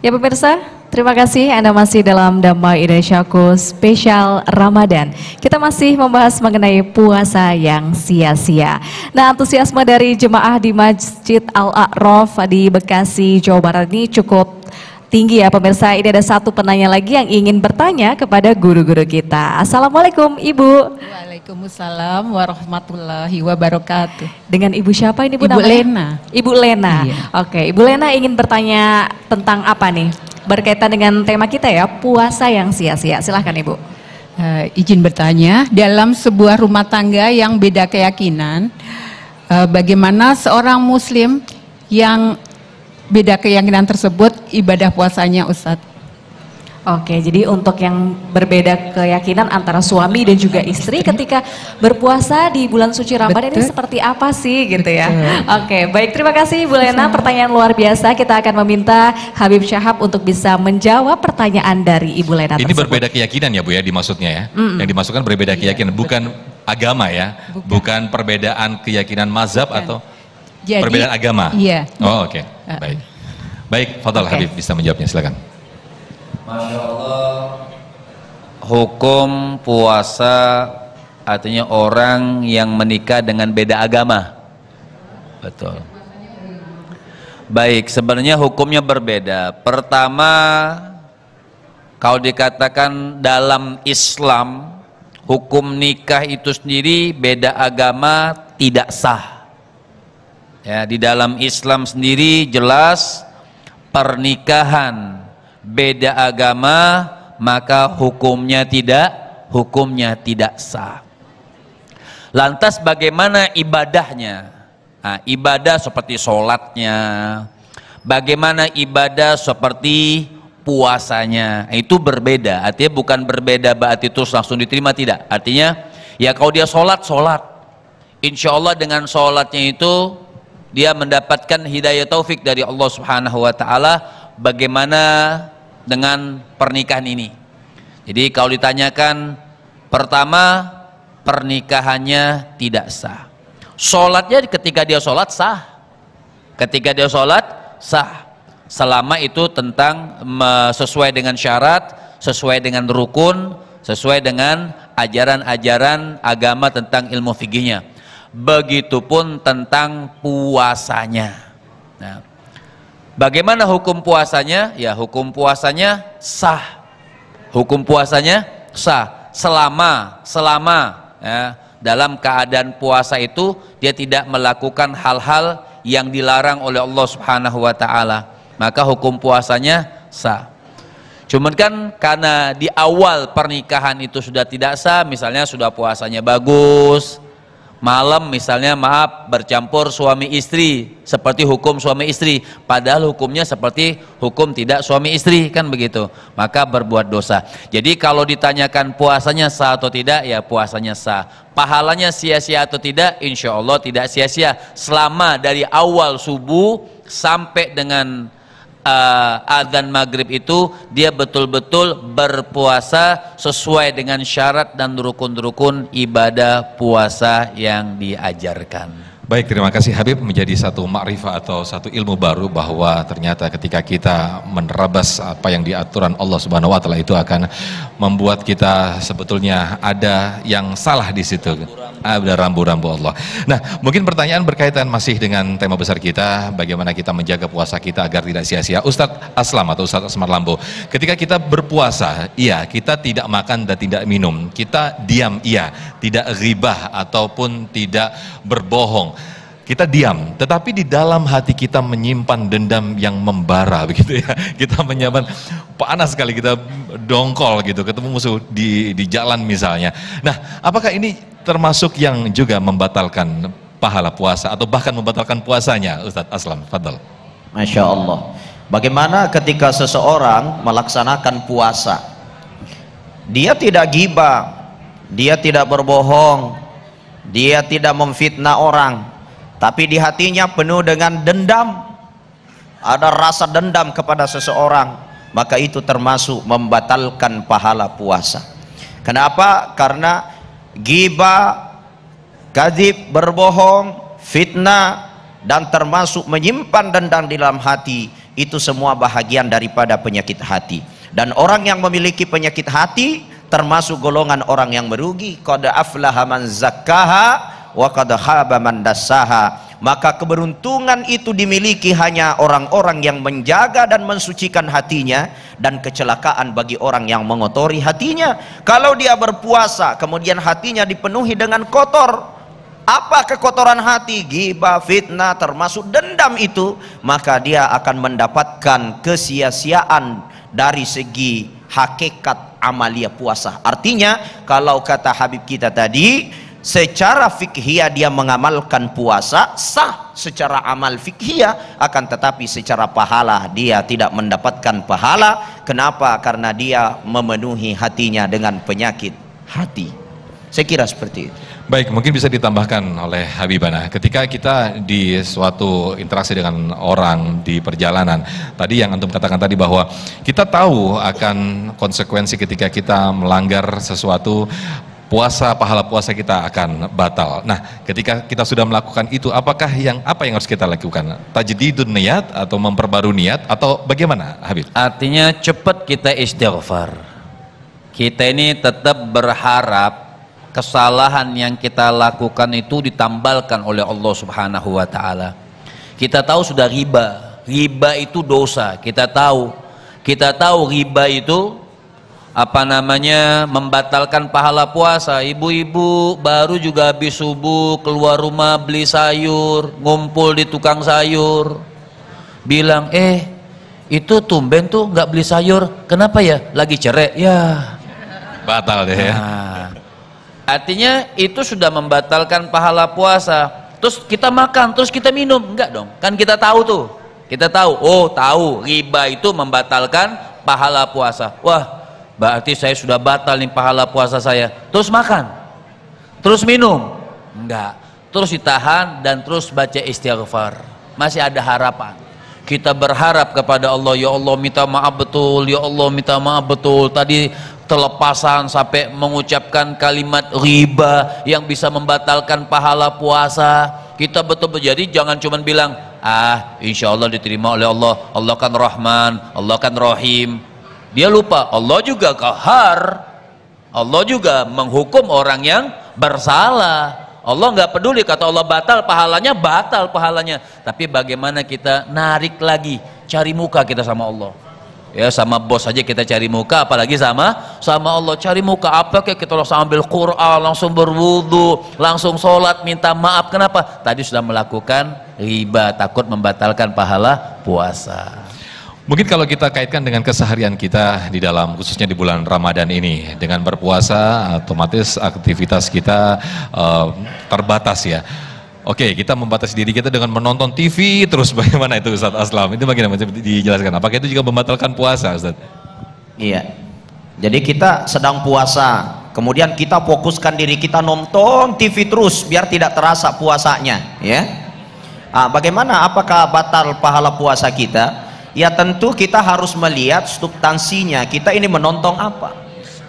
Ya pemirsa, terima kasih Anda masih dalam Damai Indonesiaku spesial Ramadan. Kita masih membahas mengenai puasa yang sia-sia. Nah, antusiasme dari jemaah di Masjid Al-A'raf di Bekasi, Jawa Barat ini cukup tinggi ya pemirsa. Ini ada satu penanya lagi yang ingin bertanya kepada guru-guru kita. Assalamualaikum Ibu. Waalaikumsalam warahmatullahi wabarakatuh. Dengan Ibu siapa ini Bu? Ibu namanya? Lena. Ibu Lena. Iya. Oke, Ibu Lena ingin bertanya tentang apa nih? Berkaitan dengan tema kita ya, puasa yang sia-sia. Silahkan Ibu. Izin bertanya, dalam sebuah rumah tangga yang beda keyakinan, bagaimana seorang muslim yang beda keyakinan tersebut ibadah puasanya, Ustadz? Oke, jadi untuk yang berbeda keyakinan antara suami dan juga istri ketika berpuasa di bulan suci Ramadan ini seperti apa sih gitu ya? Oke, baik, terima kasih Bu Lena, pertanyaan luar biasa. Kita akan meminta Habib Syahab untuk bisa menjawab pertanyaan dari Ibu Lena Ini tersebut. berbeda keyakinan ya Bu ya dimaksudnya ya? Yang dimasukkan berbeda keyakinan, bukan agama ya? Bukan perbedaan keyakinan mazhab atau Jadi, perbedaan agama? Iya. Oh oke, baik. Baik, Fadal Habib bisa menjawabnya, silakan. Masya Allah, hukum puasa artinya orang yang menikah dengan beda agama. Betul. Baik, sebenarnya hukumnya berbeda. Pertama, kalau dikatakan dalam Islam, hukum nikah itu sendiri beda agama tidak sah. Ya, di dalam Islam sendiri jelas pernikahan beda agama maka hukumnya tidak sah. Lantas bagaimana ibadahnya? Nah, ibadah seperti sholatnya, bagaimana ibadah seperti puasanya, itu berbeda. Artinya bukan berbeda berarti terus langsung diterima, tidak. Artinya ya kalau dia sholat, insya Allah dengan sholatnya itu dia mendapatkan hidayah taufik dari Allah Subhanahu wa ta'ala. Bagaimana dengan pernikahan ini? Jadi kalau ditanyakan, pertama pernikahannya tidak sah. Sholatnya ketika dia sholat sah, ketika dia sholat sah, selama itu tentang sesuai dengan syarat, sesuai dengan rukun, sesuai dengan ajaran-ajaran agama tentang ilmu fikihnya. Begitupun tentang puasanya. Nah, bagaimana hukum puasanya? Ya, hukum puasanya sah. Hukum puasanya sah selama ya, dalam keadaan puasa itu dia tidak melakukan hal-hal yang dilarang oleh Allah Subhanahu wa ta'ala, maka hukum puasanya sah. Cuman kan karena di awal pernikahan itu sudah tidak sah, misalnya sudah puasanya bagus, malam misalnya maaf bercampur suami istri seperti hukum suami istri, padahal hukumnya seperti hukum tidak suami istri, kan begitu, maka berbuat dosa. Jadi kalau ditanyakan puasanya sah atau tidak, ya puasanya sah. Pahalanya sia-sia atau tidak? Insya Allah tidak sia-sia selama dari awal subuh sampai dengan adzan maghrib itu dia betul-betul berpuasa sesuai dengan syarat dan rukun-rukun ibadah puasa yang diajarkan. Baik, terima kasih Habib, menjadi satu makrifah atau satu ilmu baru bahwa ternyata ketika kita menerabas apa yang diaturan Allah Subhanahu wa taala itu akan membuat kita sebetulnya ada yang salah di situ. Ada rambu-rambu Allah. Nah, mungkin pertanyaan berkaitan masih dengan tema besar kita, bagaimana kita menjaga puasa kita agar tidak sia-sia. Ustadz Aslam atau Ustadz Asmar Lambo, ketika kita berpuasa, iya, kita tidak makan dan tidak minum, kita diam, iya, tidak ghibah ataupun tidak berbohong. Kita diam, tetapi di dalam hati kita menyimpan dendam yang membara, begitu ya. Kita menyimpan panas sekali, kita dongkol gitu, ketemu musuh di jalan misalnya. Nah, apakah ini termasuk yang juga membatalkan pahala puasa atau bahkan membatalkan puasanya, Ustadz Aslam? Fadal. Masya Allah. Bagaimana ketika seseorang melaksanakan puasa, dia tidak ghibah, dia tidak berbohong, dia tidak memfitnah orang, tapi di hatinya penuh dengan dendam, ada rasa dendam kepada seseorang, maka itu termasuk membatalkan pahala puasa. Kenapa? Karena ghibah, kadzib, berbohong, fitnah, dan termasuk menyimpan dendam di dalam hati, itu semua bahagian daripada penyakit hati. Dan orang yang memiliki penyakit hati termasuk golongan orang yang merugi. Qad aflaha man zakkaha wa qad khaba man dassaha. Maka keberuntungan itu dimiliki hanya orang-orang yang menjaga dan mensucikan hatinya, dan kecelakaan bagi orang yang mengotori hatinya. Kalau dia berpuasa kemudian hatinya dipenuhi dengan kotor, apa kekotoran hati? Ghibah, fitnah, termasuk dendam itu, maka dia akan mendapatkan kesia-siaan dari segi hakikat amalia puasa. Artinya kalau kata Habib kita tadi, secara fikhiyah dia mengamalkan puasa sah secara amal fikhiyah, akan tetapi secara pahala dia tidak mendapatkan pahala. Kenapa? Karena dia memenuhi hatinya dengan penyakit hati. Saya kira seperti itu. Baik, mungkin bisa ditambahkan oleh Habibana, ketika kita di suatu interaksi dengan orang di perjalanan, tadi yang antum katakan tadi bahwa kita tahu akan konsekuensi ketika kita melanggar sesuatu, puasa, pahala puasa kita akan batal. Nah, ketika kita sudah melakukan itu, apa yang harus kita lakukan? Tajdidun niat atau memperbarui niat atau bagaimana, Habib? Artinya cepat kita istighfar. Kita ini tetap berharap kesalahan yang kita lakukan itu ditambalkan oleh Allah Subhanahu wa taala. Kita tahu sudah riba. Riba itu dosa. Kita tahu riba itu membatalkan pahala puasa. Ibu-ibu baru juga habis subuh keluar rumah beli sayur, ngumpul di tukang sayur, bilang, itu tumben tuh nggak beli sayur, kenapa ya? Lagi cerai. Ya batal deh ya. Artinya itu sudah membatalkan pahala puasa. Terus kita makan, terus kita minum, enggak dong? Kan kita tahu tuh, tahu riba itu membatalkan pahala puasa. Wah, berarti saya sudah batal nih pahala puasa saya. Terus makan, terus minum, enggak. Terus ditahan dan terus baca istighfar. Masih ada harapan. Kita berharap kepada Allah, ya Allah minta maaf betul, ya Allah minta maaf betul. Tadi telepasan sampai mengucapkan kalimat riba yang bisa membatalkan pahala puasa. Kita betul-betul, jadi jangan cuma bilang, insya Allah diterima oleh Allah, Allah kan Rahman, Allah kan Rahim. Dia lupa, Allah juga qahar, Allah juga menghukum orang yang bersalah. Allah nggak peduli, kata Allah batal pahalanya. Tapi bagaimana kita narik lagi, cari muka kita sama Allah. Ya, sama bos aja kita cari muka, apalagi sama Allah. Cari muka apa kayak kita langsung ambil Quran, langsung berwudu, langsung sholat, minta maaf. Kenapa? Tadi sudah melakukan riba, takut membatalkan pahala puasa. Mungkin kalau kita kaitkan dengan keseharian kita di dalam, khususnya di bulan Ramadan ini, dengan berpuasa otomatis aktivitas kita terbatas ya. Oke, kita membatasi diri kita dengan menonton TV terus, bagaimana itu Ustadz Aslam? Itu bagaimana dijelaskan? Apakah itu juga membatalkan puasa, Ustadz? Iya. Jadi kita sedang puasa, kemudian kita fokuskan diri kita nonton TV terus biar tidak terasa puasanya, ya. Bagaimana? Apakah batal pahala puasa kita? Ya tentu kita harus melihat substansinya. Kita ini menonton apa?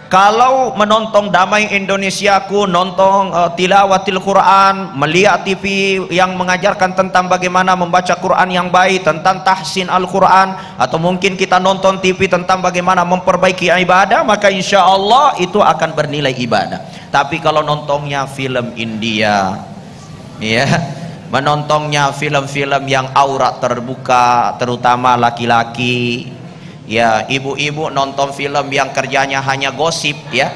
Kalau menonton Damai Indonesiaku, nonton tilawatil Quran, melihat TV yang mengajarkan tentang bagaimana membaca Quran yang baik, tentang tahsin Al-Quran, atau mungkin kita nonton TV tentang bagaimana memperbaiki ibadah, maka insya Allah itu akan bernilai ibadah. Tapi kalau nontonnya film India, ya, menontonnya film-film yang aurat terbuka, terutama laki-laki, ya, ibu-ibu nonton film yang kerjanya hanya gosip, ya,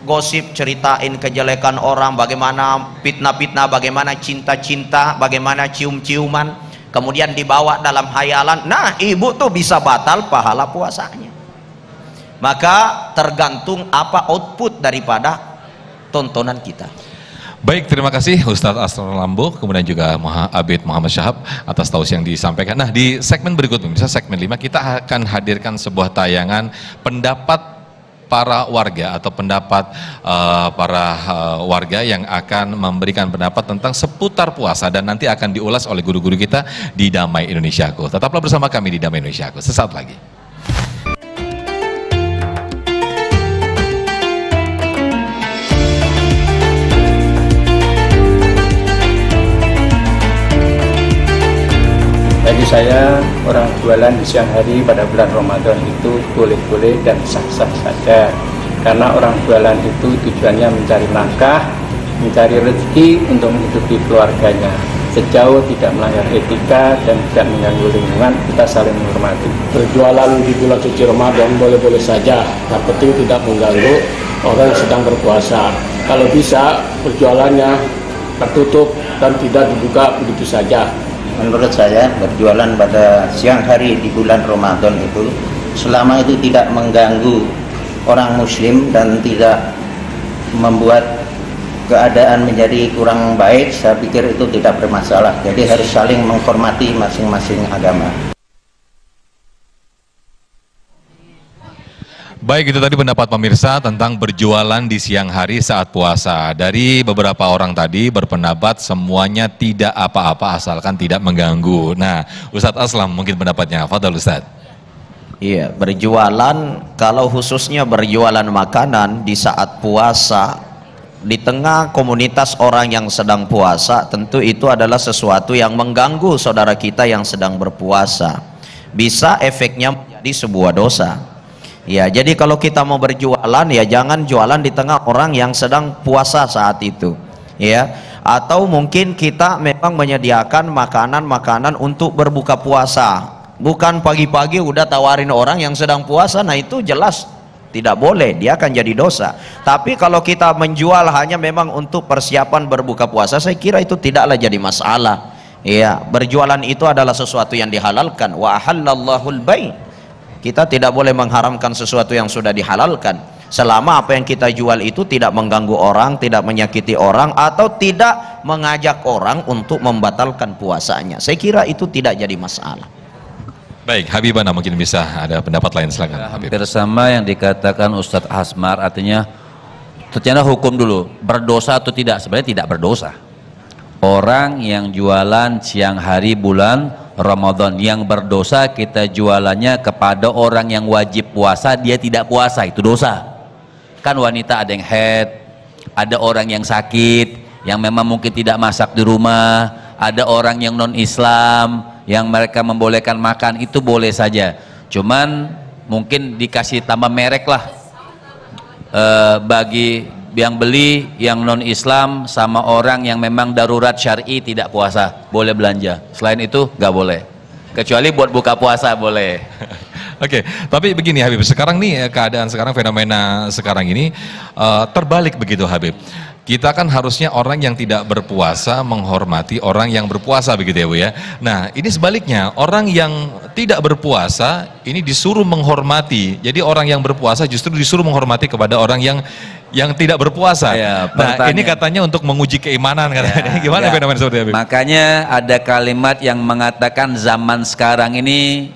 gosip, ceritain kejelekan orang, bagaimana fitnah-fitnah, bagaimana cinta-cinta, bagaimana cium-ciuman, kemudian dibawa dalam hayalan. Nah, ibu tuh bisa batal pahala puasanya. Maka tergantung apa output daripada tontonan kita. Baik, terima kasih Ustadz Asrul Lambo, kemudian juga Abid Muhammad Syahab atas tausiah yang disampaikan. Nah, di segmen berikut, misalnya segmen 5, kita akan hadirkan sebuah tayangan pendapat para warga atau pendapat warga yang akan memberikan pendapat tentang seputar puasa dan nanti akan diulas oleh guru-guru kita di Damai Indonesiaku. Tetaplah bersama kami di Damai Indonesiaku. Sesaat lagi. Bagi saya, orang jualan di siang hari pada bulan Ramadan itu boleh-boleh dan sah-sah saja. Karena orang jualan itu tujuannya mencari nafkah, mencari rezeki untuk menghidupi keluarganya. Sejauh tidak melanggar etika dan tidak mengganggu lingkungan, kita saling menghormati. Berjualan di bulan suci Ramadan boleh-boleh saja, yang penting tidak mengganggu orang yang sedang berpuasa. Kalau bisa, berjualannya tertutup dan tidak dibuka begitu saja. Menurut saya, berjualan pada siang hari di bulan Ramadan itu selama itu tidak mengganggu orang muslim dan tidak membuat keadaan menjadi kurang baik, saya pikir itu tidak bermasalah. Jadi harus saling menghormati masing-masing agama. Baik, itu tadi pendapat pemirsa tentang berjualan di siang hari saat puasa. Dari beberapa orang tadi berpendapat semuanya tidak apa-apa asalkan tidak mengganggu. Nah, Ustadz Aslam mungkin pendapatnya. Fadhal Ustadz. Iya, berjualan, kalau khususnya berjualan makanan di saat puasa, di tengah komunitas orang yang sedang puasa, tentu itu adalah sesuatu yang mengganggu saudara kita yang sedang berpuasa. Bisa efeknya menjadi sebuah dosa. Ya, jadi kalau kita mau berjualan, ya jangan jualan di tengah orang yang sedang puasa saat itu, ya. Atau mungkin kita memang menyediakan makanan-makanan untuk berbuka puasa, bukan pagi-pagi udah tawarin orang yang sedang puasa. Nah, itu jelas tidak boleh, dia akan jadi dosa. Tapi kalau kita menjual hanya memang untuk persiapan berbuka puasa, saya kira itu tidaklah jadi masalah. Ya, berjualan itu adalah sesuatu yang dihalalkan. Wa ahallallahul bai'. Kita tidak boleh mengharamkan sesuatu yang sudah dihalalkan selama apa yang kita jual itu tidak mengganggu orang, tidak menyakiti orang, atau tidak mengajak orang untuk membatalkan puasanya. Saya kira itu tidak jadi masalah. Baik, Habibana mungkin bisa ada pendapat lain, silakan. Hampir sama yang dikatakan Ustadz Asmar, artinya ternyata hukum dulu, berdosa atau tidak. Sebenarnya tidak berdosa. Orang yang jualan siang hari bulan Ramadan, yang berdosa kita jualannya kepada orang yang wajib puasa, dia tidak puasa, itu dosa. Kan wanita ada yang haid, ada orang yang sakit, yang memang mungkin tidak masak di rumah, ada orang yang non Islam, yang mereka membolehkan makan, itu boleh saja. Cuman mungkin dikasih tambah merek lah, bagi yang beli yang non Islam sama orang yang memang darurat syar'i tidak puasa boleh belanja, selain itu nggak boleh, kecuali buat buka puasa boleh. Oke, tapi begini Habib, sekarang nih keadaan sekarang, fenomena sekarang ini terbalik begitu Habib. Kita kan harusnya orang yang tidak berpuasa menghormati orang yang berpuasa begitu ya Bu ya. Nah, ini sebaliknya, orang yang tidak berpuasa ini disuruh menghormati. Jadi orang yang berpuasa justru disuruh menghormati kepada orang yang tidak berpuasa. Ya, nah, ini katanya untuk menguji keimanan katanya. Ya, gimana fenomena seperti itu? Makanya ada kalimat yang mengatakan zaman sekarang ini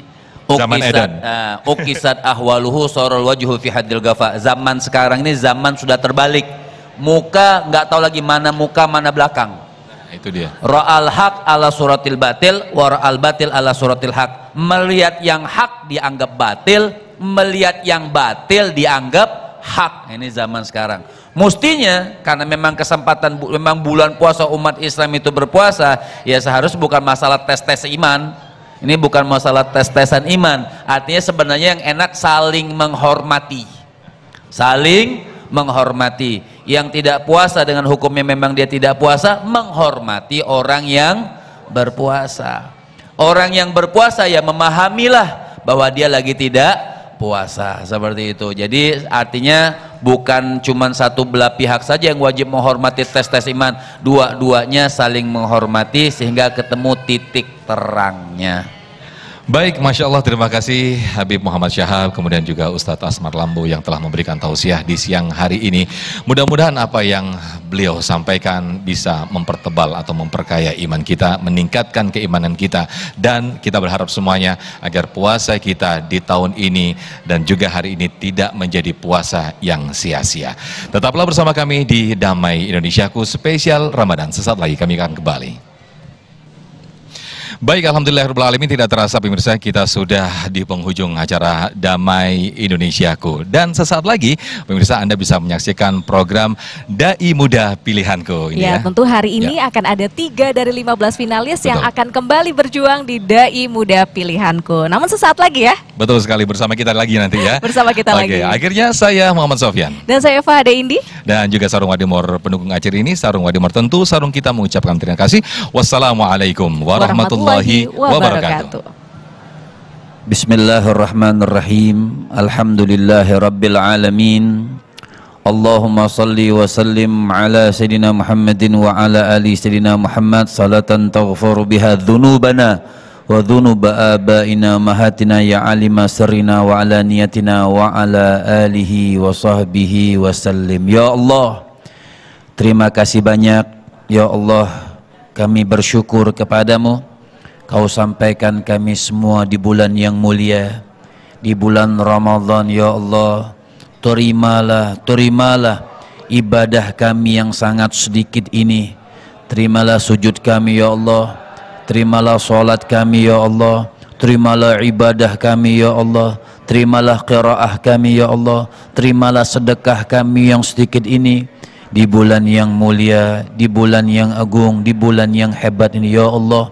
ukisat ahwaluhu sorol wajhu fi hadil gafa. Zaman sekarang ini zaman sudah terbalik. Muka nggak tahu lagi mana muka mana belakang. Nah, itu dia. Ra'al haq ala suratil batil, wa ra'al batil ala suratil haq. Melihat yang hak dianggap batil, melihat yang batil dianggap hak. Ini zaman sekarang. Mestinya karena memang kesempatan, memang bulan puasa umat Islam itu berpuasa, ya seharusnya bukan masalah tes-tes iman. Ini bukan masalah tes-tesan iman. Artinya sebenarnya yang enak saling menghormati. Saling menghormati. Yang tidak puasa dengan hukumnya memang dia tidak puasa, menghormati orang yang berpuasa. Orang yang berpuasa ya memahamilah bahwa dia lagi tidak puasa, seperti itu. Jadi artinya bukan cuma satu belah pihak saja yang wajib menghormati tes-tes iman, dua-duanya saling menghormati sehingga ketemu titik terangnya. Baik, Masya Allah, terima kasih Habib Muhammad Syahab, kemudian juga Ustadz Asmar Lambo yang telah memberikan tausiah di siang hari ini. Mudah-mudahan apa yang beliau sampaikan bisa mempertebal atau memperkaya iman kita, meningkatkan keimanan kita, dan kita berharap semuanya agar puasa kita di tahun ini dan juga hari ini tidak menjadi puasa yang sia-sia. Tetaplah bersama kami di Damai Indonesiaku spesial Ramadan. Sesaat lagi kami akan kembali. Baik, alhamdulillahirrahmanirrahim, tidak terasa pemirsa kita sudah di penghujung acara Damai Indonesiaku. Dan sesaat lagi pemirsa Anda bisa menyaksikan program Dai Muda Pilihanku. Ini ya, tentu hari ini akan ada 3 dari 15 finalis yang akan kembali berjuang di Dai Muda Pilihanku. Namun sesaat lagi ya. Betul sekali, bersama kita lagi nanti ya. Bersama kita lagi. Akhirnya saya Muhammad Sofyan. Dan saya Fahade Indi. Dan juga Sarung Wadimor pendukung acara ini. Sarung Wadimor tentu sarung kita mengucapkan terima kasih. Wassalamualaikum warahmatullahi wabarakatuh. Bismillahirrahmanirrahim. Alhamdulillahi rabbil alamin. Allahumma salli wa sallim ala Sayyidina Muhammadin wa ala ali Sayyidina Muhammad salatan taghfuru biha dhunubana wa dhunuba abaina mahatina ya alima sirrina wa ala niyatina wa ala alihi wa sahbihi wa sallim. Ya Allah, terima kasih banyak. Ya Allah, kami bersyukur kepadamu. Kau sampaikan kami semua di bulan yang mulia, di bulan Ramadan. Ya Allah, terimalah ibadah kami yang sangat sedikit ini. Terimalah sujud kami ya Allah, terimalah solat kami ya Allah, terimalah ibadah kami ya Allah, terimalah qiraah kami ya Allah, terimalah sedekah kami yang sedikit ini di bulan yang mulia, di bulan yang agung, di bulan yang hebat ini ya Allah.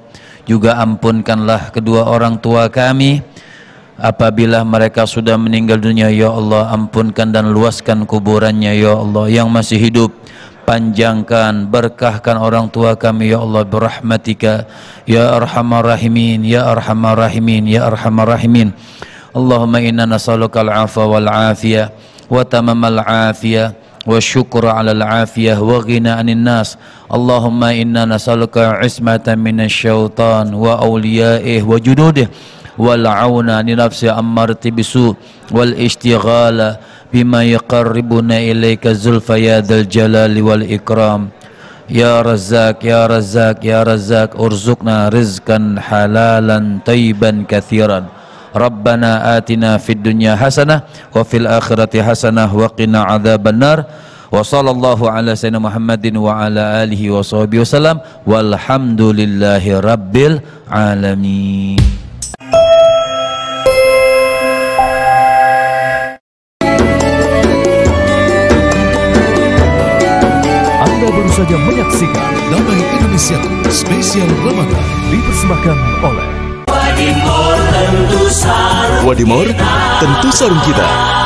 Juga ampunkanlah kedua orang tua kami apabila mereka sudah meninggal dunia ya Allah. Ampunkan dan luaskan kuburannya ya Allah. Yang masih hidup panjangkan, berkahkan orang tua kami ya Allah, birahmatika ya arhamar rahimin, ya arhamar rahimin, ya arhamar rahimin. Allahumma inna nas'aluka al-'afwa wal 'afiyah wa tamamal 'afiyah wa syukra 'alal 'afiyah wa ghina 'anil nas. Allahumma inna nas'aluka 'ismatan minasy syaitan wa awliya'ihi wa junudihi wal 'auna li nafsi ammarti bisu wal istighala bima yaqarribuna ilaika zulfa ya dzal jalali wal ikram. Ya Razzaq, ya Razzaq, ya Razzaq, urzuqna rizqan halalan tayyiban katsiran. Rabbana atina fid dunya hasanah wa fil akhirati hasanah wa qina adzabannar. Wa sallallahu ala sayyidina Muhammadin wa ala alihi wa sahbihi wasallam walhamdulillahi rabbil alamin. Anda baru saja menyaksikan Damai Indonesiaku spesial Ramadan dipersembahkan oleh Wadimor tentu sarung kita.